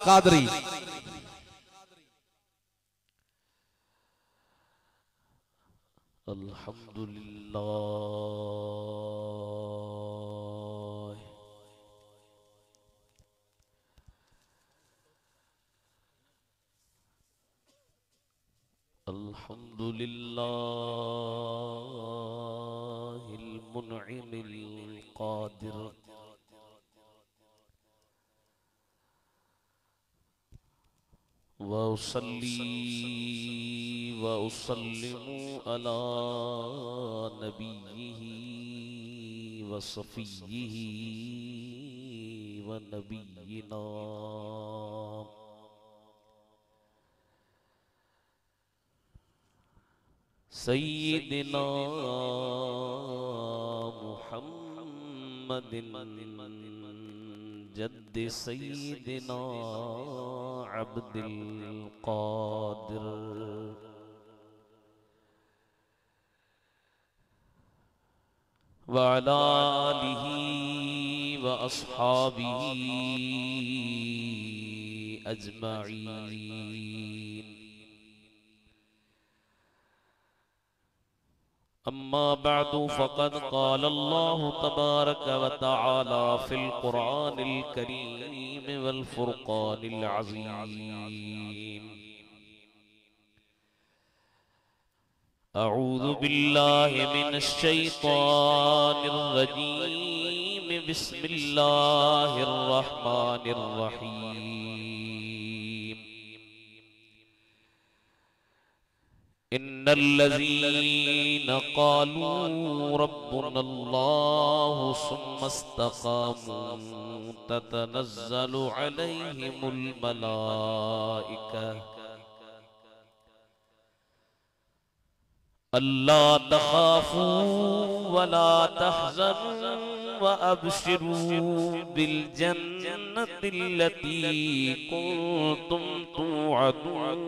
कादरी अल्हम्दुलिल्लाह अल्हम्दुलिल्लाहिल मुनइमिल कादिर व उसल्ली व उसल्लिमु अला नबिय्यिही व सफ़िय्यिही व नबिय्यिना सय्यिदिना मुहम्मदिन जद्दि सय्यिदिना अब्दिल कादिर व अला आलिही व अस्हाबिही अजमईन। अम्मा बअदु फ़क़द क़ाल अल्लाहु तबारक व तआला फ़िल क़ुरआनिल करीम वल फ़ुरक़ानिल अज़ीम। अऊज़ु बिल्लाहि मिनश शैतानिर रजीम। बिस्मिल्लाहिर रहमानिर रहीम। इन्नल्लज़ीना क़ालू रब्बुनल्लाहु सुम्मा इस्तक़ामू ततनज़्ज़लु अलैहिमुल मलाइका अल्ला तख़ाफ़ू वला तहज़नू व अबशिरू बिल जन्नतिल्लती कुन्तुम तुअदून।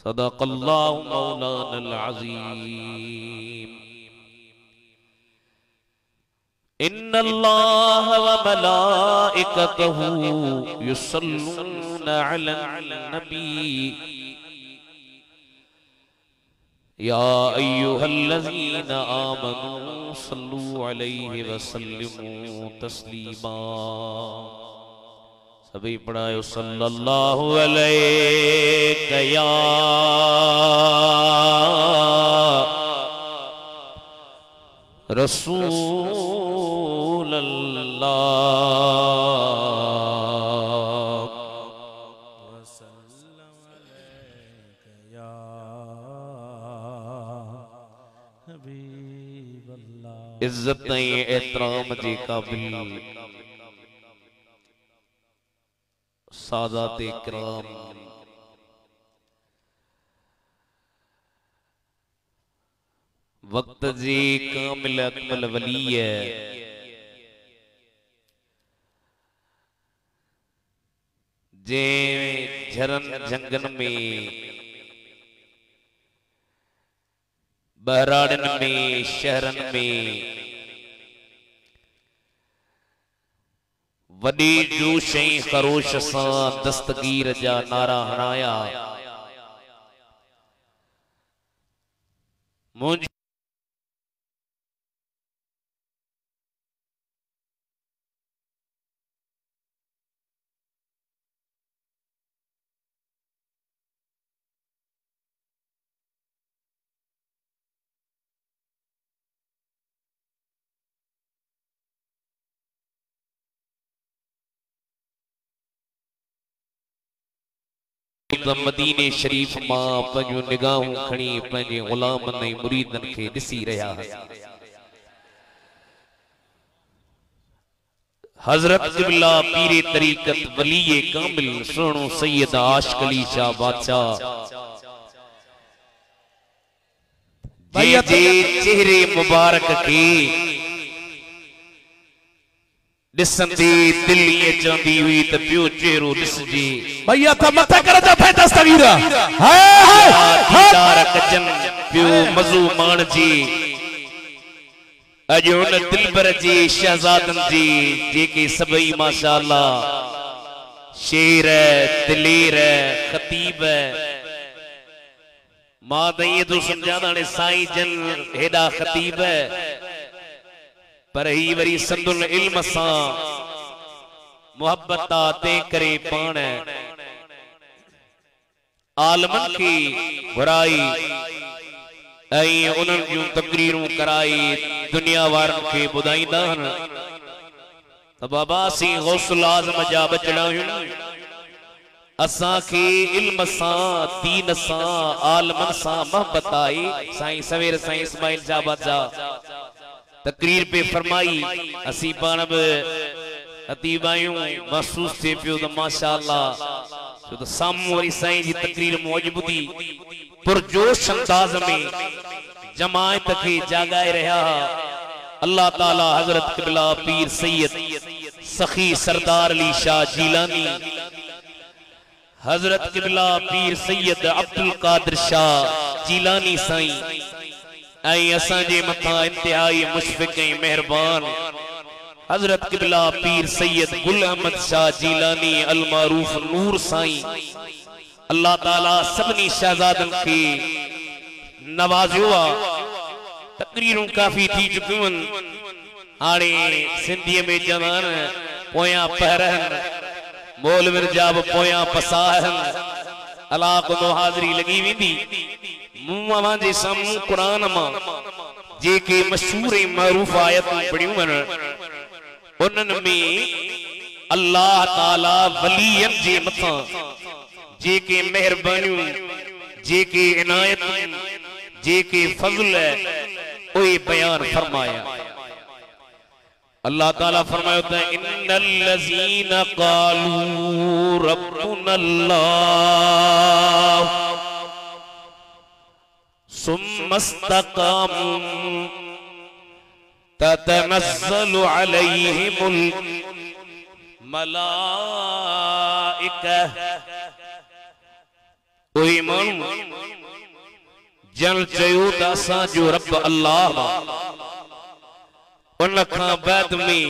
सदक़ल्लाहु मौलानल अज़ीम। इन्नल्लाह व मलाइकतहु युसल्लूना अलन नबी या अय्युहल्लज़ीना आमनू सल्लू अलैहि व सल्लिमू तस्लीमा। सभी पढ़ायो सल्लल्लाहु अलैहि या रसूल अल्लाह वसल्लम अलैका या हबीब अल्लाह। इज्जत नहीं एहतराम जी काबिल सादात इकराम वक्त जी कामिल अकमल वली है जे झरन जंगन में बहराड़न में शहरन में वडी जोश ऐं खरोश सां दस्तगीर जा नारा हणाया। मुंहिंजी मदीने शरीफ मां पंहिंजूं निगाहूं खणी पंहिंजे गुलामनि ऐं मुरीदनि खे ॾिसी रहिया। हज़रत क़िबला पीरे तरीक़त वलीए कामिल सुहिणो सैयद आशिक़ अली शाह बादशाह जे चेहरे मुबारक के दिसंदी दिल ये चांदी हुई त पियो चेहरो दिसजे। भैया था मथा कर जा फे तस्वीर दीदार कजन पियो मज़ू मान जी अज उन दिलबर जी शहजादन जी जेके सभई माशाअल्लाह शेर है, दिलेर है, खतीब है। मां दई तो समझादा ने साईं जन हेडा खतीब है, पर ही वरी संदुल इल्म सा मोहब्बत ते करे पाण आलमन की बुराई ऐं उन्हनि जूं तकरीरूं कराई दुनिया वारनि खे ॿुधाईंदा आहिनि त बाबा असीं गौसुल आज़म जा बचड़ा आहियूं। असांखे इल्म सां दीन सां आलमन सां मोहब्बत आई। साईं सवेर साईं इस्माइल जाबाद जा तकरीर पे फरमाई असीं पाण बि खतीब आहियूं। महसूस थिए पियो त माशाअल्लाह छो त साम्हूं वरी साईं जी तकरीर मौज ॿुधी पुरजोश अंदाज में जमायत के जागाए रहा। अल्लाह ताला हजरत क़िबला पीर सैयद सखी सरदार अली शाह जीलानी, हजरत क़िबला पीर सैयद अब्दुल कादिर शाह जीलानी साईं ऐं असांजे मथां इंतहाई मुशफ़िक़ ऐं मेहरबान हजरत क़िबला पीर सैयद गुल अहमद शाह जीलानी अल मारूफ नूर साईं। अल्लाह ताला सबनी शहजादन के नवाज़ियो आ। तकरीरूं काफ़ी थी चुकियूं आहिनि। हाणे सिंधीअ में चवंदा आहिनि पोयां पहरनि मोल मिर्जा बि पोयां पसाहनि। अला को हाज़िरी लॻी वेंदी मूं अवां जे साम्हूं क़ुरान मां जेके मशहूर ऐं मरूफ़ आयतूं पढ़ियूं आहिनि उन्हनि में अल्लाह ताला वलियनि जे मथां जेके मेहरबानियूं जेके इनायतूं जेके फज़ल ओए बयान फरमाया। अल्लाह ताला फरमायो त इन्नल लज़ीना क़ालू रब्बुनल्लाह सुम्मस्तक़ामू ततनज़्ज़लु अलैहिमुल मलाइका। ओए माण्हू जन चयो त असां जो रब अल्लाह उन खां बाद में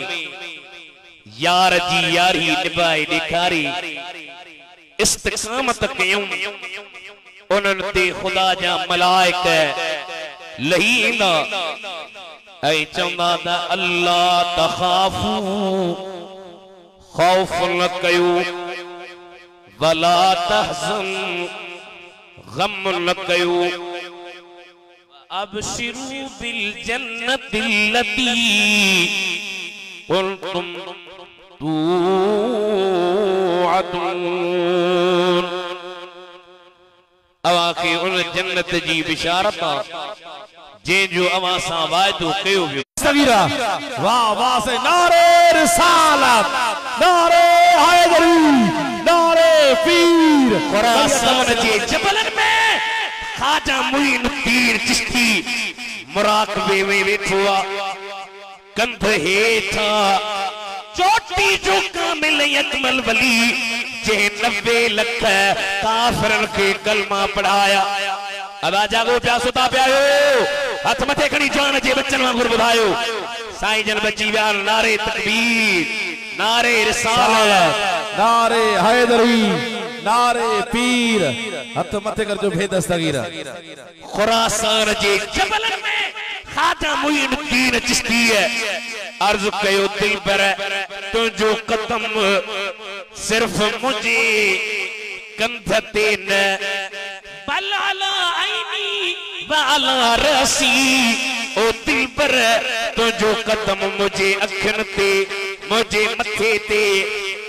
यार जी यारी निभाए ॾेखारी इस्तिक़ामत कयूं उन्हनि ते ख़ुदा जा मलाइक लही ईंदा ऐं चवंदा त अल्लाह तख़ाफ़ू ख़ौफ़ न कयो वला तहज़नु गम न कयो अबशिरू बिल जन्नतिल्लती कुंतुम तुअदून। अवांखे उन जन्नत जी बिशारत जे जो अवां सां वाइदो कयो वियो। सगीरा वाह वाह से नारे रिसालत नारे हैदरी नारे पीर। खुरासान जे जबलन में ख़ाजा मुईनुद्दीन चिश्ती मुराक़बे में वेठो आ। कंध हेठा चोटी जो कामिल अकमल वली जे 90 लख काफिरन के कलमा पढ़ाया। अदा जागो पिया सुता पिया हथ मथे खणी जान जे बच्चन वांगुर ॿुधायो साईं जन बची विया। नारे तकबीर नारे रिसालत नारे हैदरी नारे पीर। हथ मथे कर जो भेद दस्तगीरा। खुरासान जे जबलन में ख़ाजा मुईनुद्दीन चिश्ती अर्ज कयो दिलबर तुझो कदम सिर्फ मुझे कंध ते न बल अला आईनी व अला रसी। ओ दिलबर तुझो कदम मुझे अखिन ते मुझे मथे ते।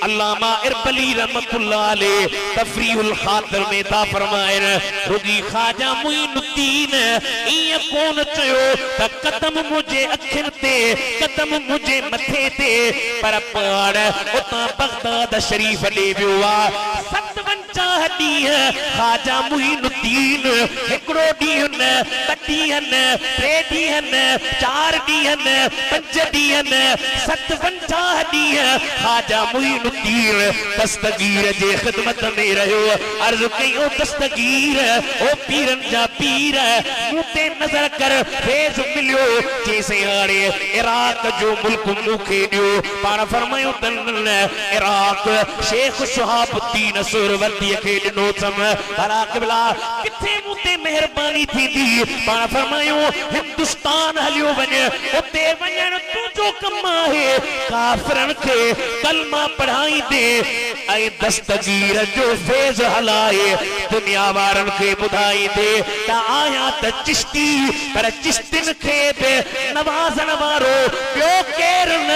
अल्लामा इरबली रहमतुल्लाह अलैह तफरीउल खातिर में ता फरमाइन रुगी ख़ाजा मुईनुद्दीन इए कोन चयो त कदम मुझे अखिन ते कदम मुझे मथे ते पर पाण उता बगदाद शरीफ ले वियो आ। 57 ॾींहं ख़्वाजा मुईनुद्दीन हिकिड़ो ॾींहुं न, 2 ॾींहं न, 3 ॾींहं न, 4 ॾींहं न, 5 ॾींहं न, 57 ॾींहं ख़्वाजा मुईनुद्दीन दस्तगीर जे ख़िदमत में रहियो। अर्ज़ कयो दस्तगीर ओ पीरनि जा पीर मूं ते नज़र कर, फैज़ मिलियो चईंसि हाणे इराक जो मुल्क मूंखे ॾियो। पाण फरमायो त इराक शेख शहाबुद्दीन सुहरवर्दी खे ॾिनो अथमि। भला क़िबला किथे मूं ते महिरबानी थींदी? पाण फरमायो हिंदुस्तान हलियो वञ, उते वञण तुंहिंजो कमु आहे। काफ़िरनि खे कलमा पढ़ाईंदे ऐं दस्तगीर जो फैज़ हलाए दुनिया वारनि खे ॿुधाईंदे त आहियां त चिश्ती, पर चिश्तिन खे बि नवाज़ण वारो ॿियो केरु न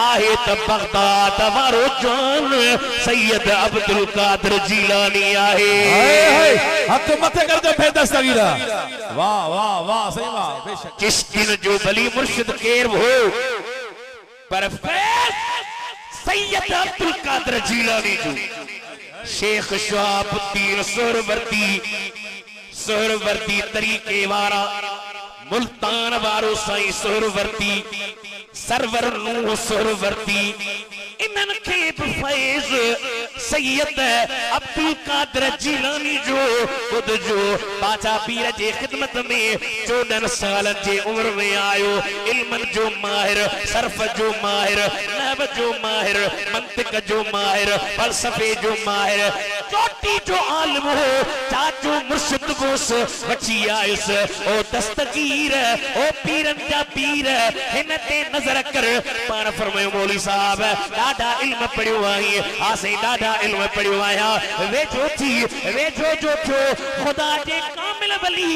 आहे त बगदाद वारो जान सैयद अब्दुल कादिर जीलानी आहे। हथ मथे कर दो फिर दस्तगीरा। वाह वाह वाह, सही वाह, बेशक। चिश्तिन जो भली मुर्शिद केरु हो, पर फैज़ सैयद अब्दुल कादिर जीलानी जो। शेख शहाबुद्दीन सुहरवर्दी तरीके वारा, मुल्तान वारो साईं सुहरवर्दी, सरवर नूह सुहरवर्दी, इन्हनि खे बि फैज़ सैयद अब्दुल कादिर जीलानी जो खुद जो बादशाह पीर जे ख़िदमत में 14 साल जे उम्र में आयो। इल्मन जो माहिर, सर्फ जो माहिर, नहव जो माहिर, मंतिक जो माहिर, फलसफे जो माहिर, चोटी जो आलिम हो। चाचो मुर्शिद गोस वठी आयुसि। ओ दस्तगीर ओ पीरनि जा पीर हिन ते नज़र कर। पाण फरमायो मौली साहब ॾाढा इल्म पढ़ियो आई, आसे ॾाढा इल्म पढ़ियो आहियां। वेझो थी, वेझो जो थियो ख़ुदा जे कामिल वली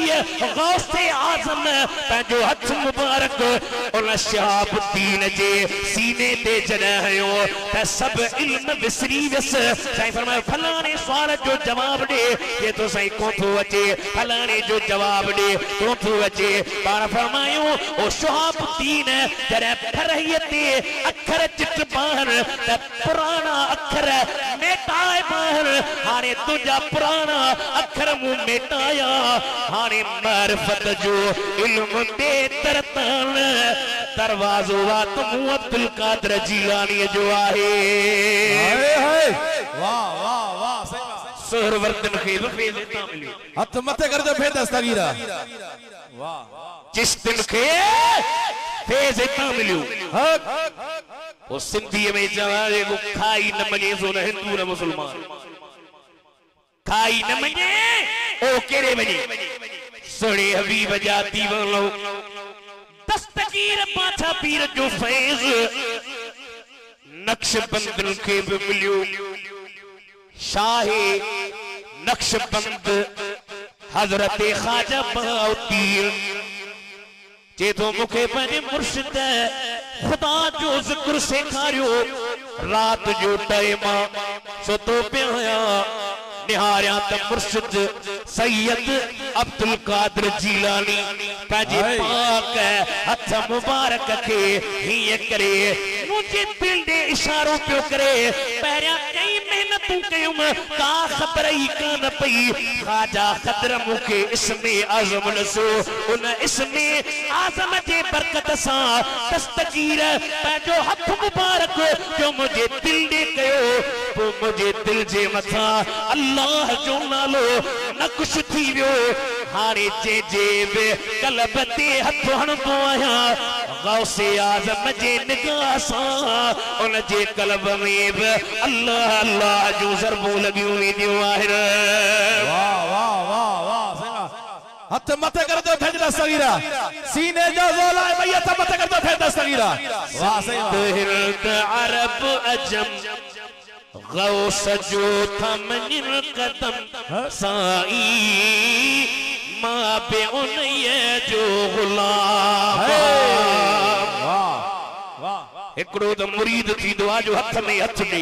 गौसे आज़म पंहिंजो हथ मुबारक उन शहाबुद्दीन जे सीने ते जॾहिं हयो त सभु इल्म विसरी वियसि। साईं फरमायो फलाणे सुवाल जो जवाब ॾे, ये तो साईं कोन थो अचे, फलाणे जो जवाब ॾे कोन थो अचे। पाण फरमायो ओ शहाबुद्दीन जॾहिं फरहीअ ते अखर चिट बाहर त पुराना अखर मेटाए बाहर, हाणे तुंहिंजा पुराना अखर मूं मेटाया। हाणे मारिफत जो इल्म ते तरतान दरवाज़ो वात मूं अब्दुल कादिर जीलानी जो आहे। वाह वाह वाह, सही वाह। सुहरवर्दन खे बि फैज़ हितां मिलियो। हथ मथे कर दो फिर दस्तगीरा। वाह, चिश्तिन खे फैज़ हितां मिलियो। वो सिंधी में जवाने को खाई न मने सो न हिंदू न मुसलमान, खाई न मने ओ केरे मने सोने हबीब जा दीवानो। दस्तगीर बादशाह पीर जो फैज़ नक्शबंदन खे भी मिलियो। शाहे नक्शबंद हजरत ख्वाजा बहाउद्दीन जे तो मुखे पंहिंजे मुर्शिद खुदा जो जिक्र सेखारियो। रात जो टाइम सुतो पिया हुया, निहारिया त मुर्शिद सैयद अब्दुल कादिर जीलानी पंहिंजे पाक हथ मुबारक खे हीअं करे मुंहिंजे दिल ॾे इशारो पियो करे। पहिरियां कई मेहनतूं कयुमि, का ख़बर ई कान पई। ख़्वाजा ख़दर मूंखे इस्मे आज़म ॾिसो, उन इस्मे आज़म जे बरकत सां दस्तगीर पंहिंजो हथ मुबारक जो मुंहिंजे दिल ॾे कयो। पोइ मुंहिंजे दिल जे मथां अल्लाह जो नालो नक़्श थी वियो। हाणे जे बि कलब ते हथ हणंदो आहियां, गौसे आज़म जे निगाह सां उन जे कलब में बि अल्लाह अल्लाह जो ज़रबूं लॻियूं वेंदियूं आहिनि। वाह वाह वाह वाह, सही वाह। हथ मथे कर दो फिर दस्तगीरा। सीने जो ज़ोला है भैया, हथ मथे कर दो फिर दस्तगीरा। वाह, सही वाह। अरब अजम गौस जो थमनिन कदम साई मां पे उन ये जो गुलाम। वाह वाह। एकड़ो तो मुरीद थी दुआ जो हथ में हथ ॾे,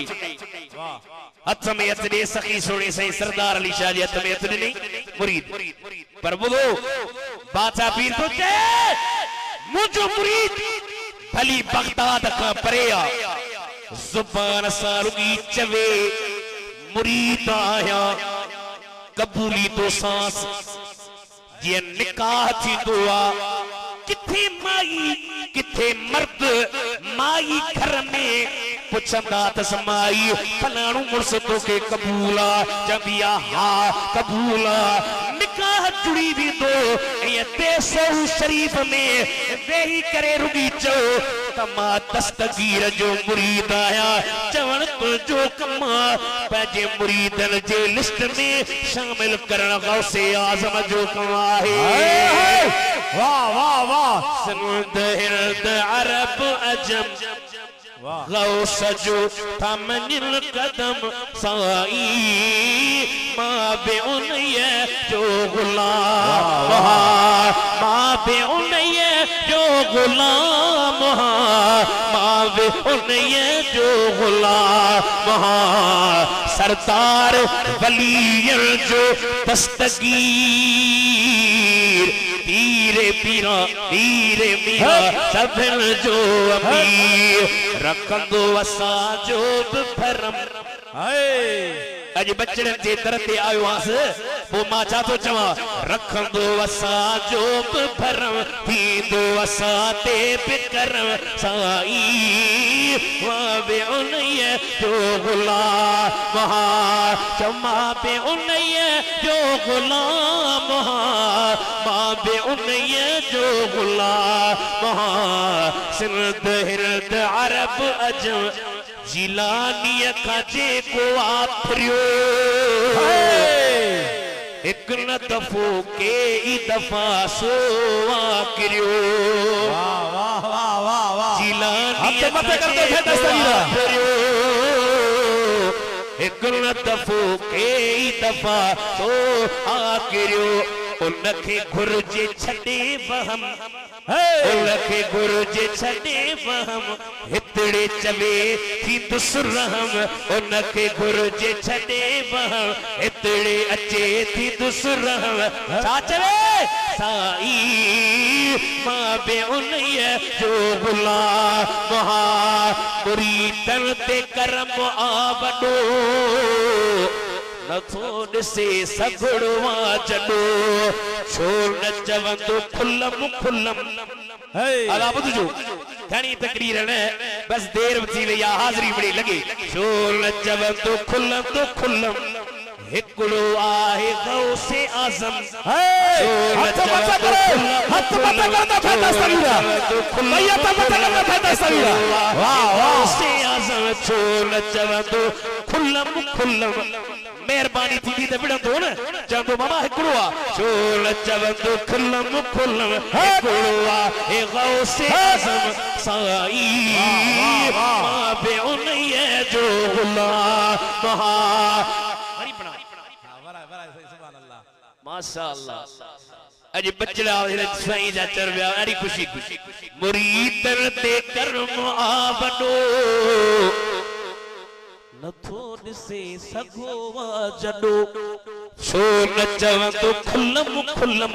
हथ में हथ ॾे। सखी सोने साईं सरदार अली शाह जे हथ में हथ ॾिनई मुरीद। पर ॿुधो बादशाह पीर तो चए मुंहिंजो मुरीद भली बगदाद खां परे आ, ज़ुबान सां रुॻी चवे मुरीद आया कबूली तो सांस ये निकाह थी दुआ किथे माई किथे मर्द माई घर में पुछंदा तस माई फलाणू मुर्स तो के कबूला जबिया हा कबूला निकाह जुड़ी भी दो ये देसो शरीफ में वेही करे रुगी चो तमा दस्तगीर जो मुरीद आया चवण तो जो कमा पंहिंजे मुरीदन जे लिस्ट में शामिल करण गौसे आजम जो कमा है वाह वाह वाह समुद हिरद अरब अजम गौस जो थमनिल कदम साई माँ बे उन्हे जो गुलाम माँ बे उन्हे जो गुलाम माँ बे उन्हे जो गुलाम सरदार वलीर जो दस्तगीर पीरे पीरा पीरे मीरा सभिन जो अमीर रखंदो असा जो भरम अज बचड़न जे दर ते आयो आस वो मां छा तो चवा रखंदो असा जो भरम थींदो असा ते बिकरम साई मां बे उन्हे जो गुलाम चमा बे उन्हे जो गुलाम मां बे उन्हे जो गुलाम सिंध हिरद अरब अजम जिलानी खाजे को आथरियो एक न दफो के ई दफा सो आकरियो वाह वाह वाह वाह वाह जिलानी अब तो मत कर दो दस्तगीर एक न दफो के ई दफा सो आकरियो उनखे घुर्जे छडे वहम उनखे घुर्जे छडे वहम हितड़े चवे थी दुसरहम उनखे घुर्जे छडे वहम हितड़े अचे थी दुसरहम छा चवे साई मां बे उन्हे जो गुलाम मुरीदन ते करम आ वडो नथो ॾिसे सगुड़वा जॾो छो न चवंदो खुलम खुलम अला ॿुधजो घणी तकरीर न बस देर थी वई आहे हाज़िरी बड़ी लॻे छो न चवंदो खुलम हिकिड़ो आहे गौसे आज़म हथ मत कर दो दस्तगीर भैया मत कर दो दस्तगीर वाह वाह गौसे आज़म छो न चवंदो खुलम मेहरबानी थी त विड़ंदो न चवंदो मामा हिकिड़ो आहे छो न चवंदो खुलम हिकिड़ो आहे गौसे आज़म साई मां बे उन्हे जो गुलाम माशाअल्लाह अज बचड़ा साईं जा चर विया ॾाढी खुशी मुरीदन ते करम आ वॾो नथो ॾिसे सघो वा जॾो छो न चवंदो खुलम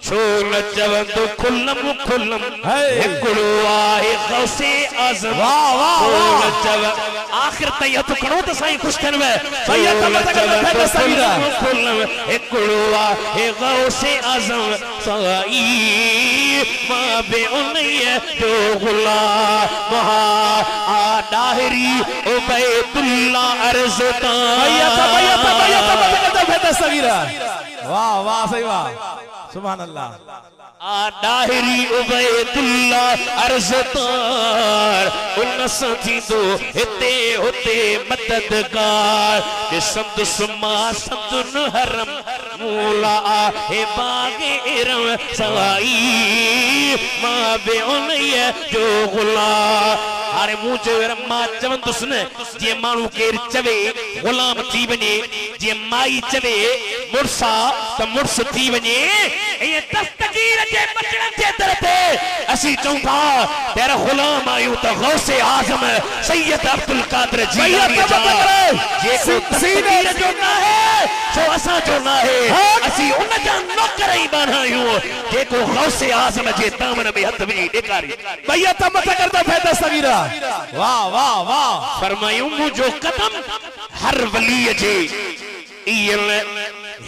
छो न चवंदो खुलम हिकिड़ो आहे गौसे आज़म वाह वाह वाह चव आखिर ताईं हथ खणो त साईं ख़ुशि थियनि भैया मत कर दो दस्तगीर खुलम हिकिड़ो आहे गौसे आज़म साई मां बे उन्हे जो गुलाम आ डाहरी उबैदुल्लाह अर्ज़ता भैया मत कर दो दस्तगीर वाह वाह सही वाह सुभान अल्लाह आ डाहरी उबैदुल्लाह अर्ज़तार उनस थींदो हिते हुते मददगार ॾिसंदु सुमा संदुन हरम मूला आहे बागे इरम साई मां बे उन्हे जो गुलाम हाणे मूं चयो मां चवंदुसि न जीअं माण्हू केरु चवे गुलाम थी वञे जीअं माई चवे मुड़सा त मुड़स थी वञे ईअं दस्तगीर जे बचड़न जे दर ते असीं चऊं था तेरा गुलाम आहियूं त गौसे आज़म सैयद अब्दुल कादिर जीलानी जेको दस्तगीर जो न आहे छो असां जो न आहे असीं उन जा नौकर ई बाना आहियूं जेको गौसे आज़म जे दामन में हथ विझी ॾेखारी भैया मत कर दो दस्तगीर वाह वाह वाह फरमायूं मुझो कदम हर वली जे ईयल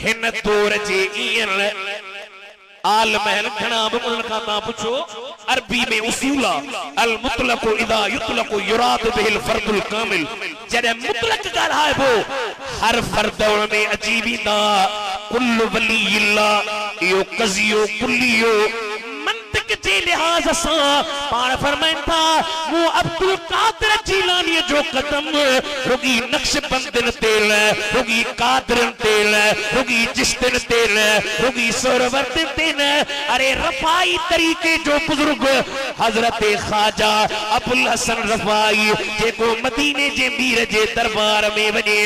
हिन तौर जे ईयल आलम घना बुमन का ता पूछो अरबी में उसूला अल मुतलक इदा युतलक युराद बिल फर्दुल कामिल जरे मुतलक ॻाल्हाए बो हर फर्द में अजीबी दा कुल वली अल्लाह यो कजियो कुलियो मंतिक जे लिहाज से पाण फरमाइन था मु अब्दुल कादिर जीलानी जो कदम रुगी नक्शबंदन तेल रुगी कादिरन तेल रुगी चिश्तिन तेल रुगी सोरवर्दन तेल अरे रफाई तरीके जो बुजुर्ग हजरत ख्वाजा अबुल हसन रफाई जेको मदीने जे मीर जे दरबार में वने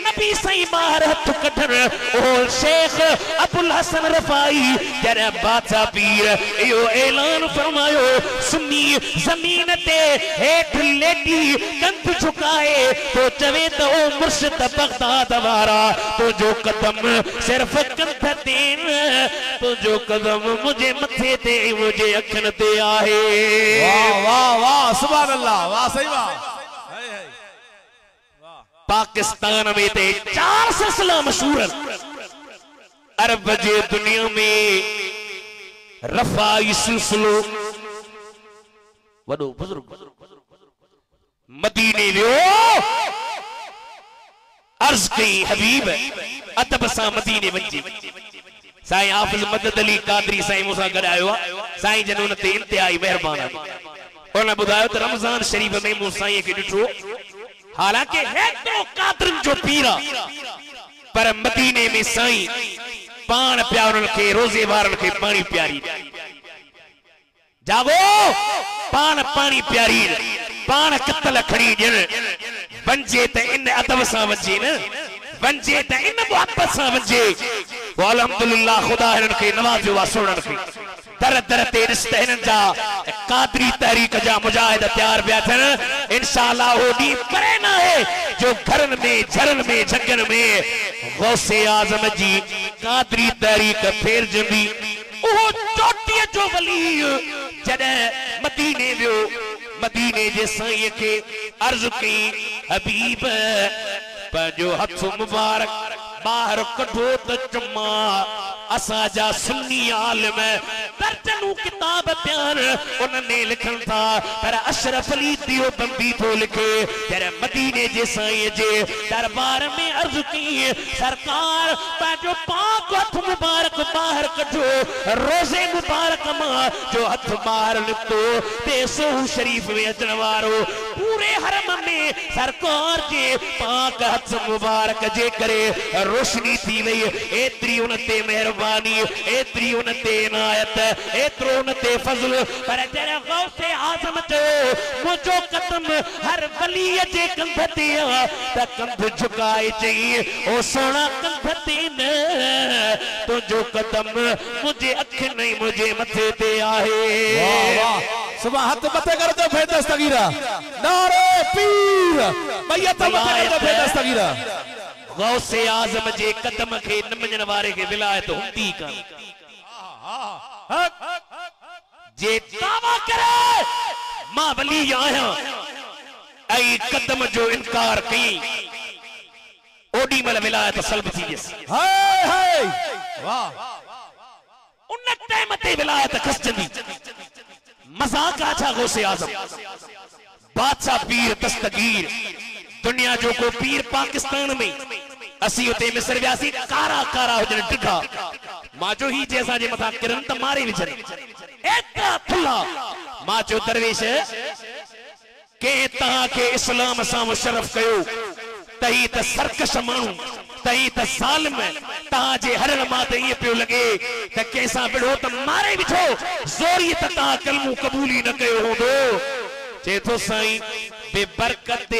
नबी सही बाहर हथ कढन ओ शेख अबुल हसन रफाई जरे बादशाह पीर यो ऐलान फरमायो सुन्नी जमीन ते हेठ लेटी कंध झुकाए तो चवे तो ओ मुर्शिद बगदाद वारा तो जो कदम सिर्फ कंध तेन तो जो कदम मुझे मथे ते मुझे अखन ते आहे वाह वाह वाह सुभान अल्लाह वाह सही वाह पाकिस्तान में ते 4 सिलसिला मशहूर अरब जे दुनिया में रफाई सिलसिलो वडो बुजुर्ग मदीने वियो अर्ज कई हबीब अदब सां मदीने वञे साईं हाफिज मदद अली कादरी साईं मूंसां गॾायो साईं जन उन ते इंतहाई मेहरबान उन बुधायो त रमजान शरीफ में मूं साईं खे ॾिठो हालांकि हेतिरो कादरन जो पीर पर मदीने में साईं पान प्यारन के रोजे वारन के पानी प्यारी जागो पान पानी प्यारी पान कतल खड़ी ॾियण वंजे त इन अदब सां वंजे न वंजे त इन मोहब्बत सां वंजे अल्हम्दुलिल्लाह खुदा हिनन के नवाज़ियो वा सुणन के दर दर ते रिश्ते हिनन जा कादरी तहरीक जा मुजाहिद तैयार पिया थियन इंशाअल्लाह हो डी परे न है जो घरन में झरन में झगन में गौसे आजम जी कादरी तहरीक फेर जंदी ओ चोटी जो वली जडे मदीने वियो मदीने जे साईं के अर्ज की हबीब पंजो हथ मुबारक बाहर कढो त चुम्मा असा जा सुन्नी आलिम दर्जनों किताब प्यार उन्होंने लिखन था पर अशरफ अली दियो बंदी तो लिखे तेरे मदीने जे साईं जे दरबार में अर्ज की सरकार पंहिंजो पाक हथ मुबारक बाहर कढो रोजे मुबारक मां जो हथ बाहर निकतो ते सोहू शरीफ में अचण वारो पूरे हरम में सरकार जे पाक हथ मुबारक जे करे रोशनी थी वई एतरी उन ते मेहरबानी एतरी उन ते इनायत एतरो उन ते फजल पर जरे गौसे आजम जो मुझो कदम हर वली जे कंध ते त कंध झुकाए चई ओ सोना कंध ते न तो जो कदम मुझे अख नहीं मुझे मथे ते आहे वाह वाह सुबह हाथ मथे कर दो फिर दस्तगीरा नारे पीर भैया तो मथे कर दो फिर दस्तगीरा गौसे आजम जे कदम के नमन वारे के विलायत हुंदी का जे दावा करे मां वली आया ऐ कदम जो इनकार कई ओडी मल विलायत सल्ब थी जस हाय हाय वाह उन टाइम ते विलायत खसजंदी मजाक आछा गौसे आजम बादशाह पीर दस्तगीर दुनिया जो को पीर पाकिस्तान में असी उते मिस्र व्यासी कारा कारा हुजन डिठा माजो ही जैसा जे मथा किरन त मारे विचरे एता थुला माजो दरवेश के ता के इस्लाम सा मुशर्रफ कयो तही त सरकश मानू तही त जालिम ता जे हरन माते ये पियो लगे त कैसा बिड़ो त मारे विठो जोरी त ता कलमू कबूली न कयो होंदो चेतो साईं बेबरकत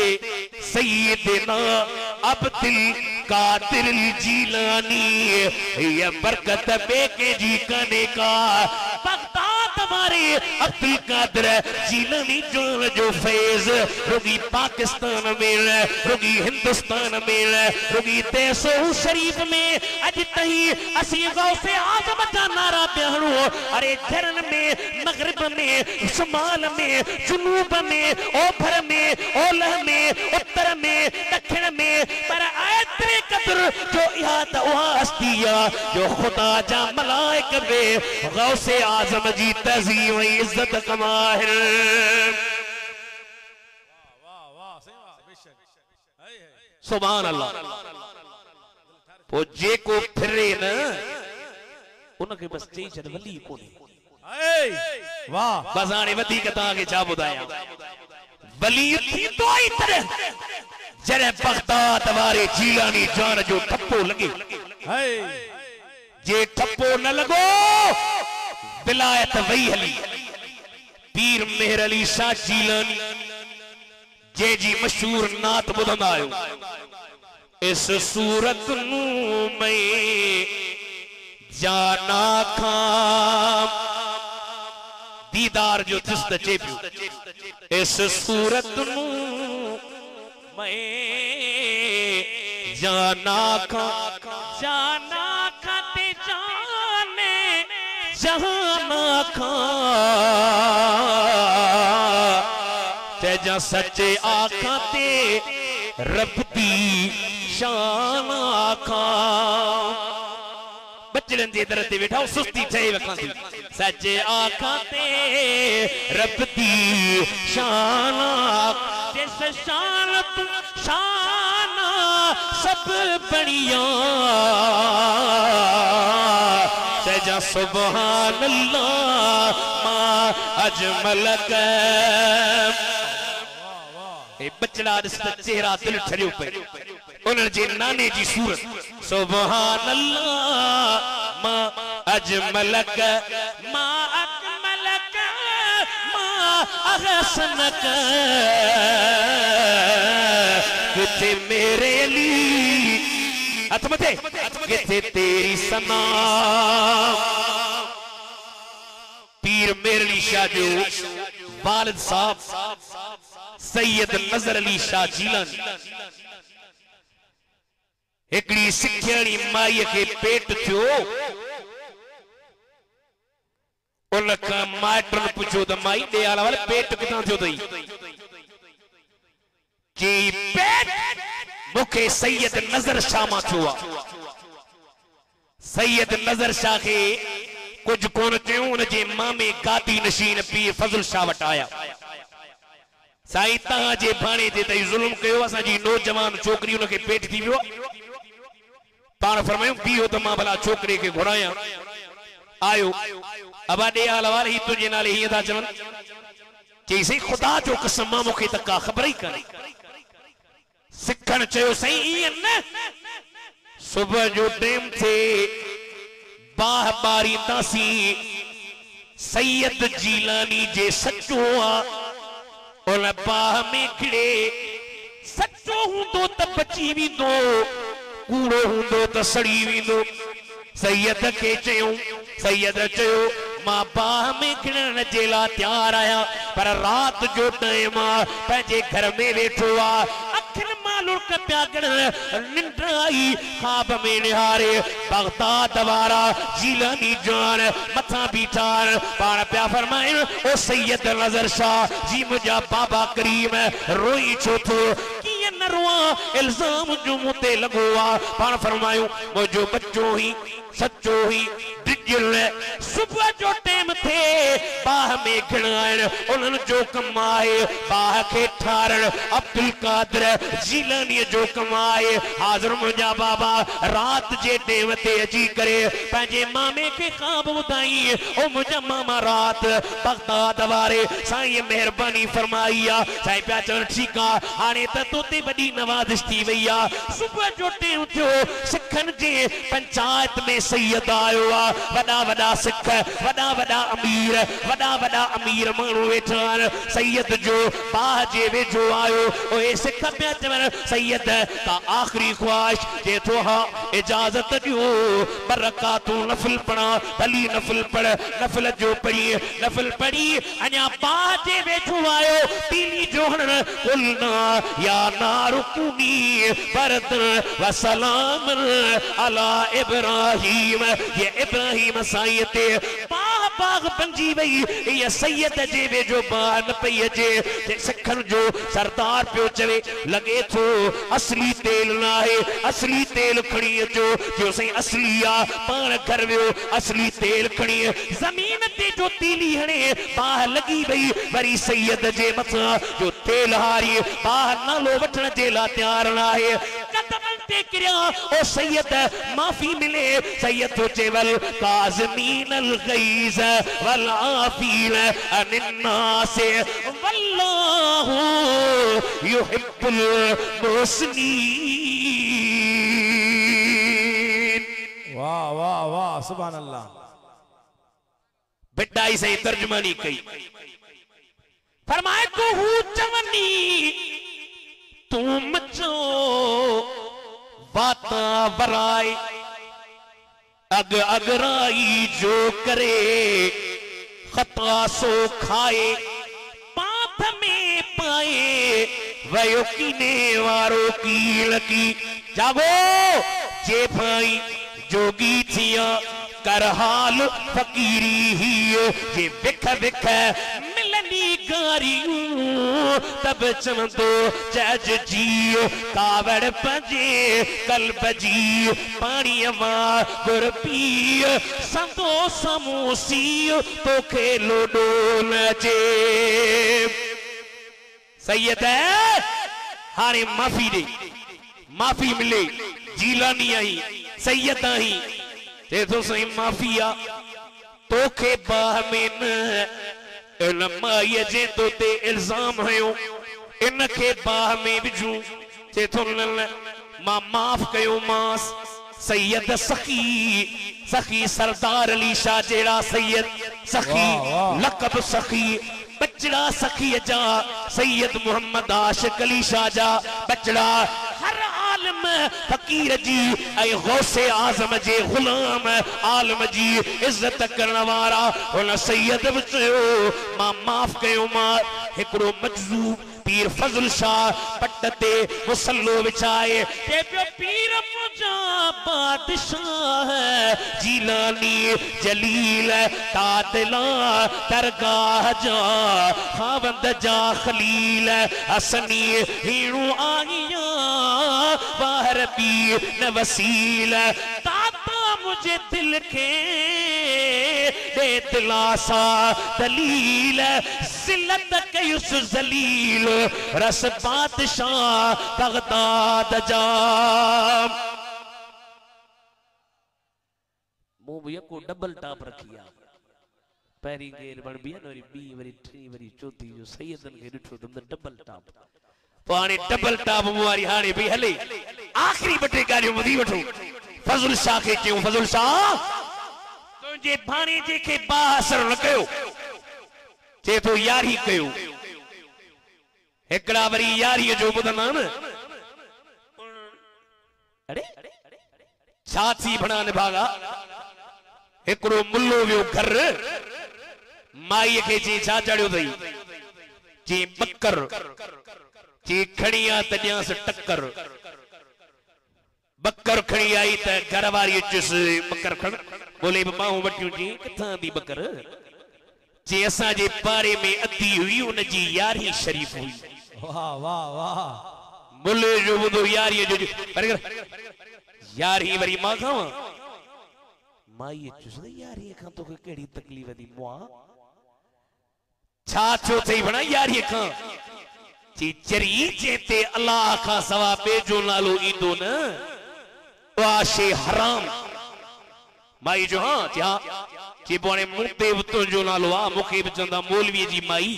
सैयदना अब्दुल कादिर जीलानी ये बरकत बेके जी कने का बगदाद हमारे अब्दुल कादिर जीलानी जो फैज रुगी पाकिस्तान में रुगी हिंदुस्तान में रुगी तेसो शरीफ में अज तही असी गौसे आजम का नारा प्यारो अरे झरन में मगरिब में शुमाल में जुनूब में ओभर में ओलह में उत्तर में दक्षिण में कदर जो याद हस्तिया जो खुदा जा मलाइक वे गौसे आजम जी तज़ीम इज्जत कमाहिर। सुभान अल्लाह। वो जे को फिरे न उनके बस चई छॾ वली कोने। वाह बज़ाने वधी के ताके छा ॿुधायां वली थी तो आई तरह जरे बगदाद वारे जीलानी जान जो ठप्पो लगे जे ठप्पो न लगो विलायत वही हली पीर मेहर अली शाह जीलानी जे जी मशहूर नात ॿुधंदा आहियो। इस सूरत नू मैं जाना खां दीदार जो तिस्त चे पियो इस सूरत नू मैं जाना खां ते जाने जहाना खां ते जा सच्चे आखा ते रब दी शान आखां बचड़न जे दर ते वेठा सुस्ती ठही वखां थी सच्चे आखा ते रब दी शान जिस शान तू शान सब बढ़िया सजा सुभान अल्लाह मा अजमल ए बचड़ा दिसदा चेहरा दिल ठरियो पे उन्हनि जे नाने जी सूरत सुभान अल्लाह मा अजमलक मा अकमलक मा अहसनक किथे मेरे अली हथ मथे किथे तेरी सना पीर मेरे अली शाह जो वालिद साहब सैयद नजर अली शाह जीलानी एकड़ी सिखियाणी माई के पेट थियो उनका माइटन पूछो तो माई दे आला वाले पेट कितना थियो तई जी पेट मुखे सैयद नजर शाह मा थियो सैयद नजर शाह के कुछ कोन थियो उन जे मामे गादी नशीन पीर फजल शाह वटाया साईं तहां जे भाणे ते तई जुल्म कयो असा जी नौजवान छोकरी उनके पेट थी वियो पाण फरमायूं बीहो त मां भला छोकरे के घुराया आयो अबा दे आल वाले ही तुझे नाले ही था चवन चई सही खुदा जो कसम मां मुखे त का खबर ही काने सिखण चयो सही ई न सुबह जो टाइम थे बाह बारी तासी सैयद जीलानी जे सचो आ उन बाह में खिड़े सचो हुंदो त बची विंदो कूड़ो हुंदो त सड़ी विंदो सैयद के चयो सैयद चयो मां बाह में खिड़ण जे ला तैयार आया पर रात जो टाइम आ पंहिंजे घर में वेठो आ अखिन मालुर का प्यागण निंड आई ख्वाब में निहारे बगदाद वारा जीलानी जान मथा बीठान पाण प्या फरमाए ओ सैयद नजर शाह जी मुझा बाबा करीम रोई छो थो किए न रोआ इल्जाम जो मुते लगो आ पाण फरमायो मुझो बच्चो ही सच्चो ही डिजल सुबह जो टाइम थे बाह में खिड़ाण उन्हनि जो कम आहे बाह के ठारण अब्दुल कादिर जीलानी जो कम आहे हाज़िर मुझा बाबा रात जे टाइम ते अची करे पंहिंजे मामे के ख्वाब ॿुधाई ओ मुझा मामा रात बगदाद वारे साईं मेहरबानी फरमाई आ साईं पिया चवनि ठीकु आहे हाणे त तोते वॾी नवाज़िश थी वई आहे सुबह जो टाइम थियो सिखनि जे पंचायत में सैयद आयो आ वॾा वॾा सिख वॾा अमीर माण्हू वेठा आहिनि सैयद जो बाह जे वेझो आयो ओए सिख पिया चवनि सैयद का आख़िरी ख्वाहिश जे थो हा इजाज़त ॾियो बरकातूं नफ़िल पढ़ा भली नफ़िल पढ़ नफ़िल जो पढ़ी अञा बाह जे वेझो आयो पीली जो हणण कुलना या नारुकुनी बरदन व सलाम अला इब्राहिम ये इब्राहिम साईं ते बाह बाग बंजी वई ये सैयद जे वे जो बान पई जे ते सिखन जो सरदार पियो चवे लगे थो असली तेल ना है असली तेल खणी जो सही असली आ पान घर वियो असली तेल खणी जमीन ते जो तीली हणे बाह लगी वई वरी सैयद जे मथा जो तेल हारी बाह नालो वठण जे ला तैयार ना है कदमन ते किरिया ओ सैयद माफी मिले सैयद तो चेवल काज़मीन अल गैज़ वल आफीन अनिन्नास वल्लाहु युहिब्बुल मुहसिनीन। वाह वाह वाह सुभान अल्लाह। बिटाई से तर्जुमानी कई फरमाए को हूँ चवनी तुम चो बाता बराई अग अगराई जो करे खता सो खाए पाप में पाए वयो कीने वारो की लकी जागो जे भाई जोगी थिया कर हाल फकीरी ही ये बिख बिख मिलनी गारियूं तब चमंदो जज जी कावड़ पंजे कल बजी पानी अमा गुर पी संतो समूसी तो खेलो डोल जे सैयद है हारे माफी दे माफी मिले जीलानी आई सैयद आई ते तो सही माफिया तोखे बाह में न इल्माय जे तो ते इल्जाम हयो इनके बाह में बिजू ते तो मां माफ कयो मास सैयद सखी सखी सरदार अली शाह जेड़ा सैयद सखी लकब सखी बचड़ा सखी जा सैयद मोहम्मद आशिक अली शाह जा बचड़ा हर आलम फकीर जी ऐ गौसे आजम जे गुलाम आलम जी इज्जत करने वाला उन सैयद बचयो मां माफ कयो मां एकड़ो मजजूब पीर फजल शाह पट्टते मुसल्लो विछाए ते पीर मुजा बादशाह जीलानी जलील तादला दरगाह जा खावंद जा खलील हसनी हीणु आगिया बाहर पी न वसील ताता मुझे दिल के दे दिलासा दलील जिल्लत कयुस जलील रस बादशाह बगदाद जा मुंह को डबल टॉप रखिया पैरी गेर बन बिया नरी बी वरी ठी वरी चौथी जो सैयदन के डिठो तुम डबल टॉप पानी डबल टॉप मुवारी हाने भी हले आखिरी बटे गारियो मुदी वठो फजल शाह के क्यों फजल शाह तुझे भाणे जे के बासर न कयो जे तो यारी कयो एकड़ा वरी यारी जो बुधना न अरे छाती बना निभागा एकड़ो मुल्लो वियो घर माई के जी छा चढ़ियो थई जी बकर जी खड़िया तन्या से टक्कर बकर खड़ी आई त घर वारी चुस बकर खण बोले बाहू वटियूं जी किथां दी बकर जे असा जे पारे में अदी हुई उन जी यारी शरीफ हुई वाह वाह वाह मुल्ले जो बुधो यारी जो यारी वरी मां खावा माई चुस यारी खां तो केड़ी तकलीफ दी मुआ छा छो थई बना यारी खां जी चरी जेते अल्लाह का सवा बेजो नालो ईंदो न वाशे हराम माई जो हां क्या जी बोने मुते वतो जो नालो आ मुखे बचंदा मौलवी जी माई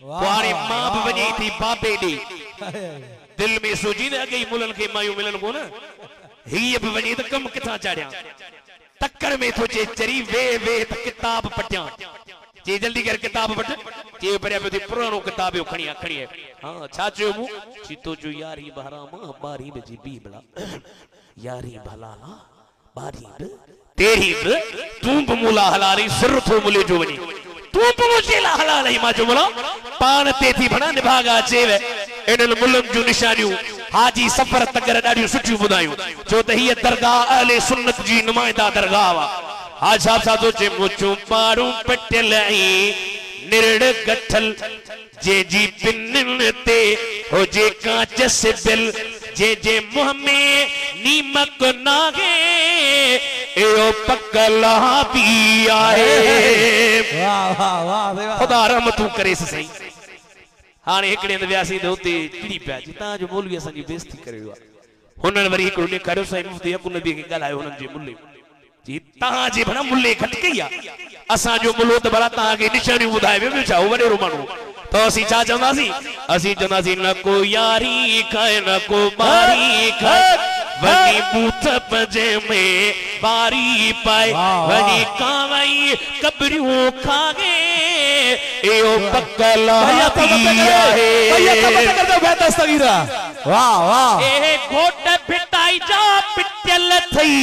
वारे मां भी वनी थी बाबे दी दिल में सोची ने अगे मुलन के मायू मिलन को ना ही अब वनी तो कम किथा चाड़िया टक्कर में तो चे चरी वे त किताब पटिया जे जल्दी कर किताब पट जे पढ़िया पे पुरानो किताब खणिया खणिया हां छाचो मु चितो जो यारी बहराम बारी बजी बी बला यारी भला बारी तेरी तू बमुला हलारी सिर थो मुले जो वनी तू बमुला हलारी मा जो मुला पान ते थी बना निभागा चेवे इनल मुल्लन जो निशानियों हाजी सफर तगर डाडियो सुठी बुधायूं जो त ही दरगाह अहले सुन्नत जी नुमाइंदा दरगाह वा आज आप साधो चे मुचू पारू पटल निरड़ गठल जे जी पिन ते हो जे कांच से बिल जे मुंह में नीमक नागे एओ पकला भी आए। वाह वाह वाह खुदा रहमतू करे सही। हाणे हिकड़े व्यासी दे उते चिड़ी पिया जितां जो मौलवी असां जी बेइज्जती करियो आहे। हुननि वरी हिकड़ो ॾेखारियो साईं मुफ्ती यकूब नबी खे ॻाल्हायो हुननि जे मुल्ले जी तव्हां जे भला मुल्ले घटि कई आहे असां जो मुल्लो त भला तव्हां खे निशानियूं ॿुधाए वियो छा हो वॾेरो माण्हू तो असीं छा चवंदासीं असीं चवंदासीं न को यारी खाए न को बारी खाए वनी बूथ पजे में बारी पाए वनी कावई कबरियों खागे एओ पकला पिया है भैया तब कर दो बेहतर सगीरा। वाह वाह ए घोट फिटाई जा पिटल थई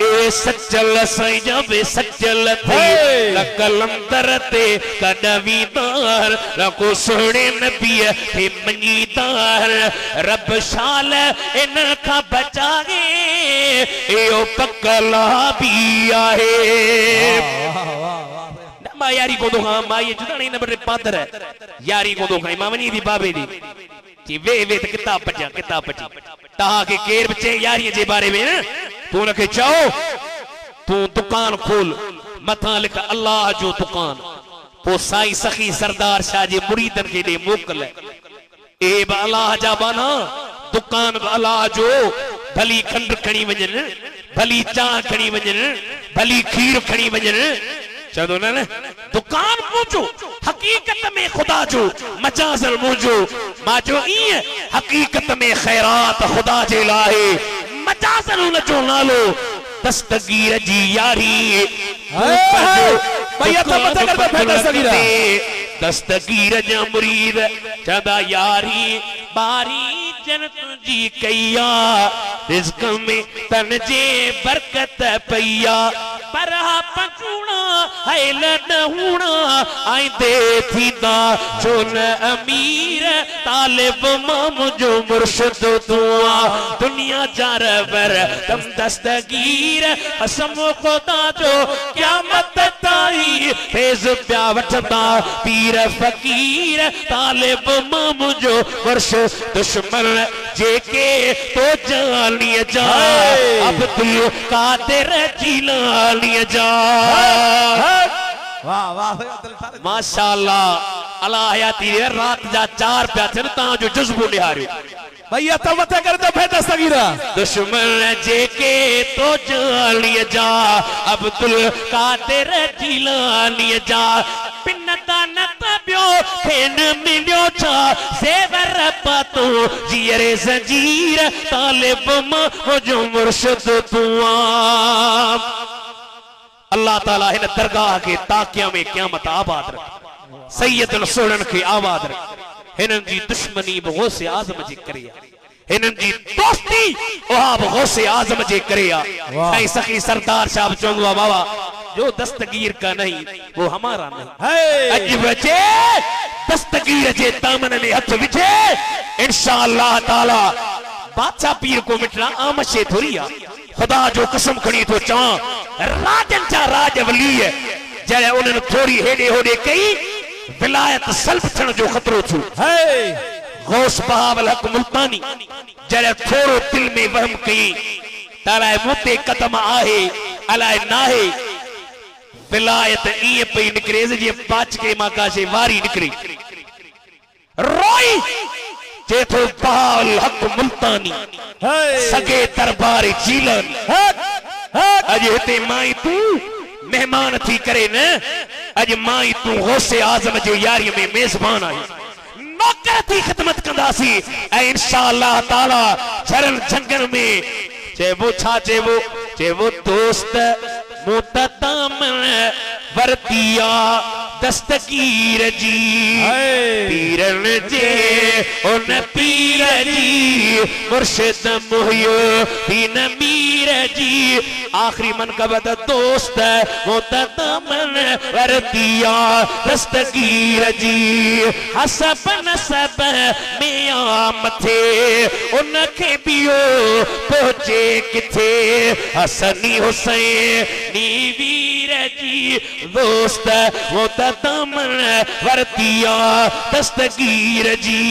ए सचल सई जब सचल थई न कलंदर ते कदवीदार न को सोने नबी ते मनीदार रब शाल इन का बचाए एओ पकला भी आहे। मां यारी को दो हां मां ये जुदा नहीं नंबर पादर है यारी को दो खाई मां वनी दी बाबे दी जी वे त किताब पढ़ी तहां के केर बचे यारी जे बारे में तू नखे चाहो तू दुकान खोल मथा लिख अल्लाह जो दुकान पो साईं सखी सरदार शाह जे मुरीदन के दे मोकल ए ब अल्लाह जा बाना दुकान ब अल्लाह जो भली खंड खणी वजन भली चाह खणी वजन भली खीर खणी वजन चलो ना दुकान मुझो हकीकत में खुदा जो मजाजल मुझो माजो ई हकीकत में खैरात खुदा जे लाए मजाजल न जो नालो दस्तगीर जी यारी भैया तो पता कर दो बेहतर सगीरा दस्तगीर जा मुरीद चदा यारी बारी जन तुझी कैया रिज़्क़ में तन जे बरकत पैया पर पचूना है न होना आइंदे थींदा जो न अमीर तालिब माम जो मुर्शिद दुआ दुनिया जारवर तम दस्तगीर कसम खुदा जो क़यामत ताई फेज़ प्या वठदा पीर फकीर तालिब माम जो मुर्शिद दुश्मन जेके तो जानिए जा अब्दुल कादिर जिलानी जा। वाह वाह माशाअल्लाह अल्लाह हयाती रात जा 4 प्या थियन ता जो जज्बो निहारियो भैया तब मत कर दो बेहतर सगीरा दुश्मन जेके तो जानिए जा अब्दुल कादिर जिलानी जा पिन्नता नतबियो फेन मिलियो छा सेवर पातो जियरे जंजीर तालिब मां जो मुर्शिद दुआ अल्लाह ताला इन दरगाह के ताकिया में क़यामत आबाद रख सैयद सोड़न के आबाद रख हिनन जी दुश्मनी गौसे आजम जे करिया हिनन जी दोस्ती ओहा गौसे आजम जे करिया साईं सखी सरदार साहब चोंगवा बाबा जो दस्तगीर का नहीं वो हमारा नहीं अज बचे दस्तगीर जे दामन में हथ विझे इंशाअल्लाह ताला बादशाह पीर को मिटना आम शे थोड़ी आ खुदा जो कसम खणी तो चवा राजन चा राज वली है जरे उन्हनि थोड़ी हेडे होडे कई विलायत सल्ब थियण जो खतरो थो गौस बहावल हक मुल्तानी जरे थोड़ो दिल में वहम कई तालाए मुते कदम आहे अलाए नाहे विलायत ये पई निकरे जे पाच के माका से वारी निकरी रोई जे तो बहावल हक मुल्तानी सगे दरबार जीलन अज हिते माई तू मेहमान थी करे न अज माई तू गौसे आजम जो यारी में मेजबान आई नौकर थी खिदमत कंदासी ए इंशाअल्लाह ताला चरण जंगल में चेवो दोस्त मुततामन वर्तिया दस्तगीर जी पीरन जे उन पीर जी मुर्शिद मुहियो दीन मीर दस्तगीर जी आखिरी मनकबत दोस्त वो तमन वरदिया दस्तगीर जी हसब नसब मिया मथे उनखे बियो पहुंचे किथे हसनी हुसैनी वीर जी दोस्त वो तमन वरदिया दस्तगीर जी।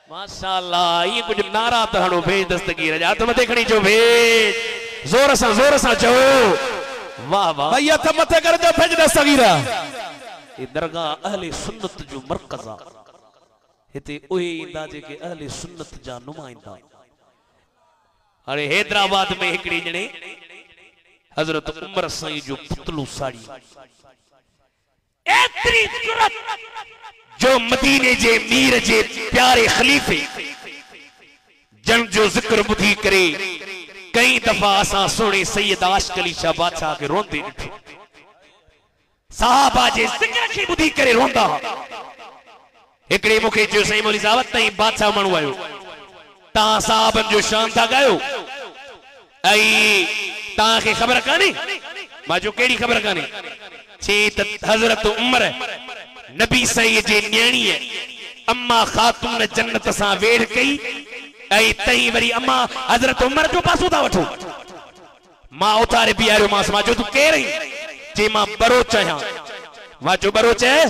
माशाअल्लाह ये कुछ नारा तो हणो भेज दस्तगीर जा तुम देखणी जो भेज जोर सा चो वाह वाह भैया तो मथे कर जो भेज दस्तगीर ये दरगाह अहले सुन्नत जो मरकज़ हिते ओए इंदा जेके अहले सुन्नत जा नुमाइंदा अरे हैदराबाद में हिकड़ी जणे हजरत उमर साईं जो पुतलू साड़ी एतरी जुरत जो मदीने जे मीर जे प्यारे खलीफे जन जो जिक्र बुधी करे कई दफा असा सोने सैयद आशिक अली शाह बादशाह के रोंदे ॾिठो साहबा जे जिक्र खे बुधी करे रोंदा हिकड़े मुखे जो सही मौली साहब तई बादशाह माण्हू आयो ता साहबन जो शान था गायो आई ता के खबर काने मां जो केड़ी खबर काने छे त हजरत उमर नबी सही जे न्याणी है अम्मा खातून जन्नत सा वेड़ कई ऐ तई वरी अम्मा हजरत उमर जो पासो था वठो मां उतारे बियारो मास मां जो तू कह रही जे मां बरो चाहा मां जो बरो चाहे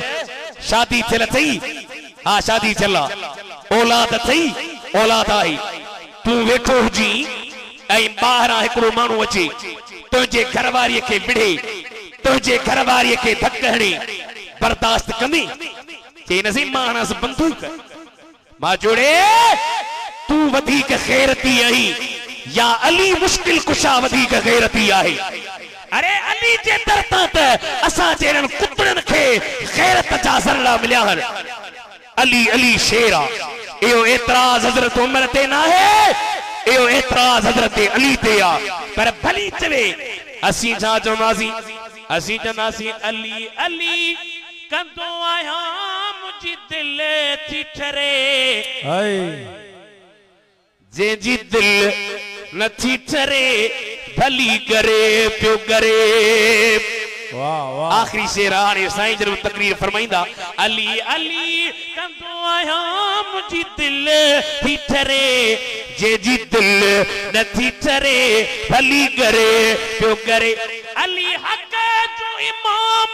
शादी थियल थई हां शादी थियला औलाद थई औलाद आई तू वेठो हुजी ऐ बाहरा एकड़ो मानू अचे तुझे घरवारी के विढ़े तुझे घरवारी के धक हणी बर्दाश्त कंदी चे नसी मानस बंदूक मां जोड़े तू वधीक खैरती आई या अली मुश्किल कुशा वधीक खैरती आहे अरे अली जे दरता त असा जेरन कुतरन के खैरत जा जरड़ा मिलिया हन अली अली शेरा एओ एतराज हजरत उमर ते ना है एओ एतराज हजरत अली ते आ पर भली चवे असी जा चवनासी अली अली कंदो आया मुझी दिल थी ठरे जे जी दिल न थी ठरे भली करे प्यो करे वाह वाह आखिरी शेर आने साईं जरूर तकरीर फरमाइंदा अली अली कंदो आया मुझी दिल थी ठरे जे जी दिल न थी ठरे भली करे प्यो करे अली हक जो इमाम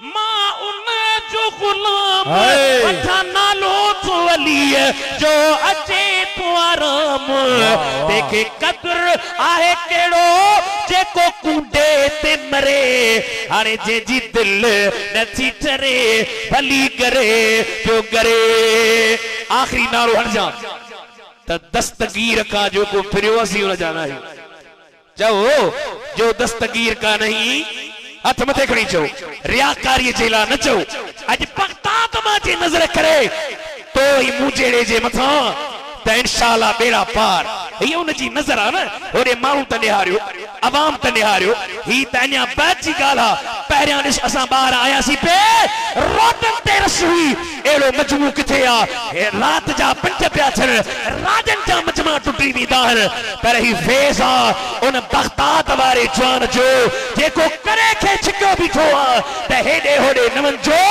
मां उन जो गुलाम वठा नालो तो अली जो अचे तो आराम देखे कदर आहे केड़ो जेको कूंडे ते मरे हाने जे जी दिल नथी ठरे भली करे जो करे आखिरी नारो हट जा त दस्तगीर का जो को फिरियो असी न जाना है जाओ जो दस्तगीर का नहीं हथ मथे खणी चो रियाकारी जेला न चो अज बगदाद मां जे नजर करे तो ही मुजेड़े जे मथा त इंशाअल्लाह बेड़ा पार ये उन जी नजर आ न ओरे माण्हू त निहारियो अवाम त निहारियो ही त अञा बैच जी गाला पहिरियां ॾिस असां ॿार आयासीं पे रोटन ते रस हुई एड़ो मजमू किथे आ रात जा पंज पिया थियन राजन जा मजमा टुटी वेंदा आहिनि पर ही फैज़ आ उन बगदाद वारे जवान जो जेको करे खे छिकियो बीठो आ त हेॾे होॾे न वञिजो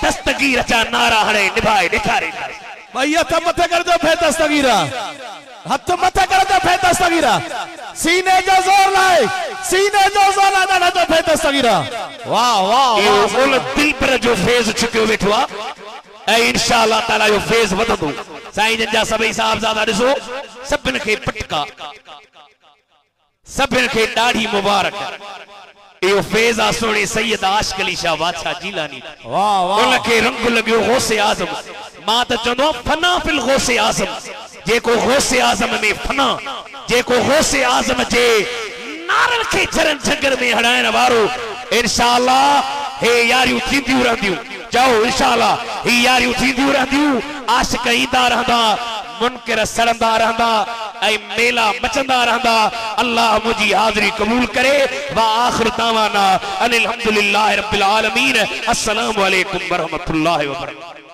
दस्तगीर जा नारा हाणे निभाए ॾेखारे भैया तो मथे कर दो फिर दस्तगीरा हाथ मथे कर दो फिर दस्तगीरा सीने जो जोर लाए सीने जो जोर लाए ना तो फिर दस्तगीरा वाह वाह वाह उन दिल पर जो फैज़ छिकियो वेठो आ ऐं इंशाअल्लाह ताला जो फैज़ वधंदो साईं जन जा सभई साहबजादा ॾिसो सभिनि खे पटका सभिनि खे ॾाढी मुबारक यो फैज़ आ सोने सैयद आशिक अली शाह बादशाह जीलानी वाह वाह उनके रंग लॻियो गौसे आज़म मां त चवंदो फना फिल गौसे आज़म जेको गौसे आज़म में फना जेको गौसे आज़म जे नारन के चरण झंगर में हड़ाइण वारो इंशाअल्लाह हे यारियूं थींदियूं रहंदियूं चओ इंशाअल्लाह ही यारियूं थींदियूं रहंदियूं आशिक ईंदा रहंदा मुनकर सड़ंदा रहंदा ऐ मेला मचंदा रहंदा अल्लाह मुझी हाज़री कबूल करे वा आखिर दावाना अनिल हम्दुलिल्लाहि रब्बिल आलमीन अस्सलामु अलैकुम व रहमतुल्लाहि व बरकातहू।